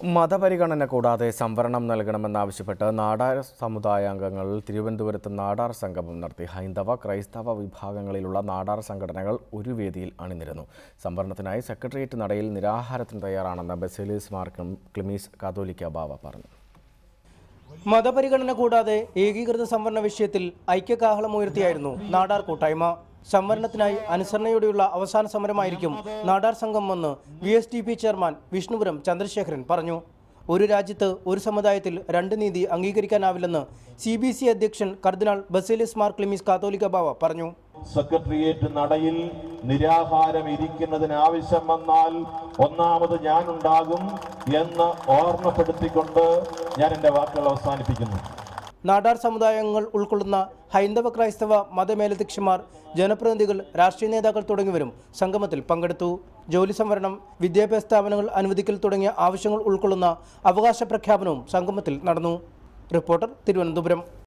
മതപരിഗണന കൂടാതെ സംവരണം നൽകണമെന്നാവശ്യപ്പെട്ട് നാടാർ സമുദായാംഗങ്ങൾ തിരുവനന്തപുരത്ത് നാടാർ സംഗമം നടത്തി. ഹൈന്ദവ, ക്രൈസ്തവ വിഭാഗങ്ങളിലുള്ള നാടാർ സംഘടനകൾ ഒരു വേദിയിൽ അണിനിരന്നു. സംവരണത്തിനായി സെക്രട്ടേറിയറ്റ് നടയിൽ നിരാഹാരത്തിന് തയ്യാറാണെന്ന് ബസേലിയസ് മാർ ക്ലിമീസ് കാതോലിക്ക ബാവ പറഞ്ഞു. മതപരിഗണന കൂടാതെ ഏകീകൃത സംവരണ വിഷയത്തിൽ ഐക്യകാഹളമുയർത്തിയായിരുന്നു നാടാർ കൂട്ടായ്മ. സംവരണത്തിനായി അനുസരണയോടെയുള്ള അവസാന സമരമായിരിക്കും നാടാർ സംഗമമെന്ന് VSDP ചെയർമാൻ വിഷ്ണുപുരം ചന്ദ്രശേഖരൻ പറഞ്ഞു. ഒരു രാജ്യത്ത് ഒരു സമുദായത്തിൽ രണ്ട് നീതി അംഗീകരിക്കാനാവില്ലെന്ന് CBC അധ്യക്ഷൻ കർദിനാൾ ബസേലിയസ് മാർ ക്ലിമീസ് കാതോലിക്ക ബാവ പറഞ്ഞു. സെക്രട്ടേറിയറ്റ് നടയിൽ നിരാഹാരം ഇരിക്കുന്നതിന് ആവശ്യം വന്നാൽ ഒന്നാമത് ഞാനുണ്ടാകും എന്ന് ഓർമ്മപ്പെടുത്തിക്കൊണ്ട് ഞാൻ എൻ്റെ വാക്കുകൾ അവസാനിപ്പിക്കുന്നു. നാടാർ സമുദായങ്ങൾ ഉൾക്കൊള്ളുന്ന ഹൈന്ദവ, ക്രൈസ്തവ മതമേലധ്യക്ഷന്മാർ, ജനപ്രതിനിധികൾ, രാഷ്ട്രീയ നേതാക്കൾ തുടങ്ങിയവരും സംഗമത്തിൽ പങ്കെടുത്തു. ജോലി സംവരണം, വിദ്യാഭ്യാസ സ്ഥാപനങ്ങൾ അനുവദിക്കൽ തുടങ്ങിയ ആവശ്യങ്ങൾ ഉൾക്കൊള്ളുന്ന അവകാശ പ്രഖ്യാപനവും സംഗമത്തിൽ നടന്നു. റിപ്പോർട്ടർ, തിരുവനന്തപുരം.